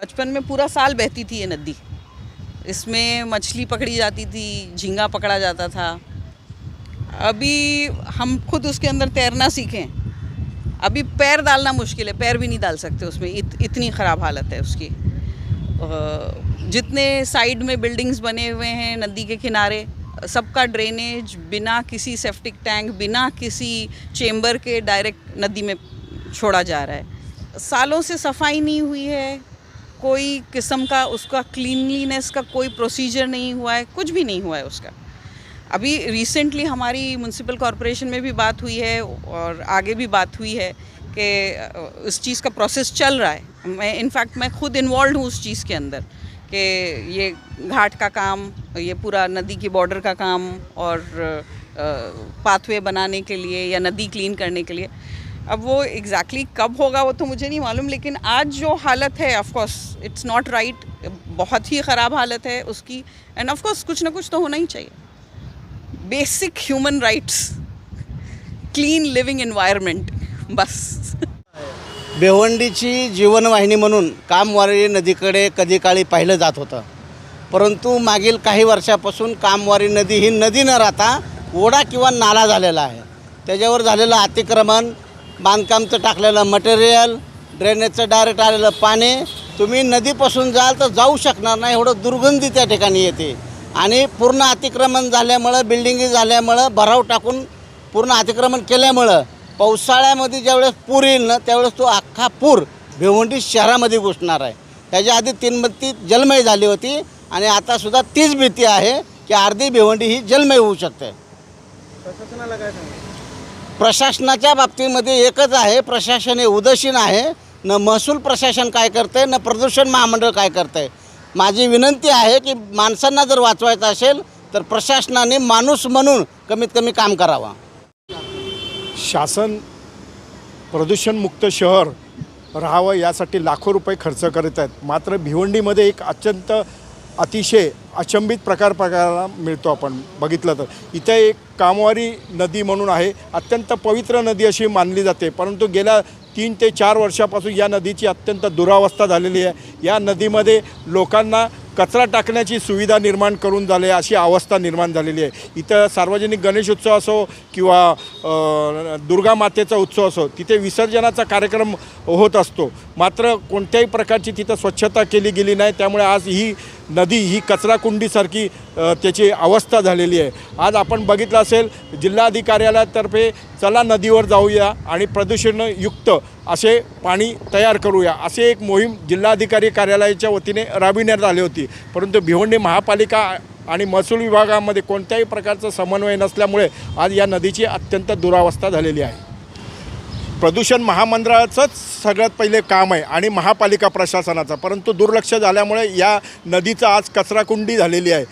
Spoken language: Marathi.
बचपन में पूरा साल बहती थी ये नदी। इसमें मछली पकड़ी जाती थी, झींगा पकड़ा जाता था। अभी हम खुद उसके अंदर तैरना सीखें, अभी पैर डालना मुश्किल है, पैर भी नहीं डाल सकते उसमें, इतनी ख़राब हालत है उसकी। जितने साइड में बिल्डिंग्स बने हुए हैं नदी के किनारे, सबका ड्रेनेज बिना किसी सेप्टिक टैंक, बिना किसी चेम्बर के डायरेक्ट नदी में छोड़ा जा रहा है। सालों से सफाई नहीं हुई है, कोई किस्म का उसका क्लीनलीनेस का कोई प्रोसीजर नहीं हुआ है, कुछ भी नहीं हुआ है उसका। अभी रिसेंटली हमारी म्यूनसिपल कॉरपोरेशन में भी बात हुई है और आगे भी बात हुई है कि इस चीज़ का प्रोसेस चल रहा है। इनफैक्ट मैं खुद इन्वॉल्व हूँ उस चीज़ के अंदर कि ये घाट का काम, ये पूरा नदी की बॉर्डर का काम और पाथवे बनाने के लिए या नदी क्लीन करने के लिए। अब वो एग्जैक्टली कब होगा वो तो मुझे नहीं मालूम, लेकिन आज जो हालत है of course it's not right, बहुत ही ख़राब हालत है उसकी। एंड ऑफ कोर्स कुछ ना कुछ तो होना ही चाहिए। Basic human rights, clean living environment, बस। भिवंडीची जीवनवाहिनी म्हणून कामवारी नदीकडे कधी काळी पाहिलं जात होतं, परंतु मागील काही वर्षापासून कामवारी नदी ही नदी न राहता ओढा किंवा नाला झालेला आहे। त्याच्यावर झालेलं अतिक्रमण, बांधकामचं टाकलेलं मटेरियल, ड्रेनेजचं डायरेक्ट आलेलं पाणी, तुम्ही नदीपासून जाल तर जाऊ शकणार नाही, एवढं दुर्गंधी त्या ठिकाणी येते। आणि पूर्ण अतिक्रमण झाल्यामुळं, बिल्डिंगी झाल्यामुळं, भराव टाकून पूर्ण अतिक्रमण केल्यामुळं पावसाळ्यामध्ये ज्यावेळेस पूर येईल ना त्यावेळेस तो अख्खा पूर भिवंडी शहरामध्ये घुसणार आहे। त्याच्या आधी 3 भीती जलमय झाली होती आणि आतासुद्धा तीच भीती आहे की अर्धी भिवंडी ही जलमय होऊ शकते। प्रशासनाला काय सांगा? प्रशासनाच्या बाबतीमध्ये एकच आहे, प्रशासन हे उदासीन आहे। न महसूल प्रशासन काय करते, न प्रदूषण महामंडळ काय करते। माझी विनंती आहे की माणसांना जर वाचवायचं असेल तर प्रशासनाने माणूस म्हणून कमीत कमी काम करावा। शासन प्रदूषणमुक्त शहर राहावं यासाठी लाखो रुपये खर्च करत आहेत, मात्र भिवंडीमध्ये एक अतिशय अचंबित प्रकाराला मिळतो। आपण बघितलं तर इथे एक कामवारी नदी म्हणून आहे, अत्यंत पवित्र नदी अशी मानली जाते, परंतु गेल्या 3 ते 4 वर्षापासून या नदीची अत्यंत दुरावस्था झालेली आहे। या नदीमध्ये लोकांना कचरा टाकण्याची सुविधा निर्माण करून झाली अशी अवस्था निर्माण झालेली आहे। इथं सार्वजनिक गणेशोत्सव असो किंवा दुर्गा मातेचा उत्सव असो, तिथे विसर्जनाचा कार्यक्रम होत असतो, मात्र कोणत्याही प्रकारची तिथं स्वच्छता केली गेली नाही। त्यामुळे आज ही नदी ही कचराकुंडीसारखी त्याची अवस्था झालेली आहे। आज आपण बघितलं असेल जिल्हाधिकार्यालयातर्फे चला नदीवर जाऊया आणि प्रदूषणयुक्त असे पाणी तयार करूया असे एक मोहीम जिल्हाधिकारी कार्यालयाच्या वतीने राबविण्यात आली होती, परंतु भिवंडी महापालिका आणि महसूल विभागामध्ये कोणत्याही प्रकारचा समन्वय नसल्यामुळे आज या नदीची अत्यंत दुरावस्था झालेली आहे। प्रदूषण महामंडळाचंच सगळ्यात पहिले काम आहे आणि महापालिका प्रशासनाचा, परंतु दुर्लक्ष झाल्यामुळे या नदीचं आज कचराकुंडी झालेली आहे।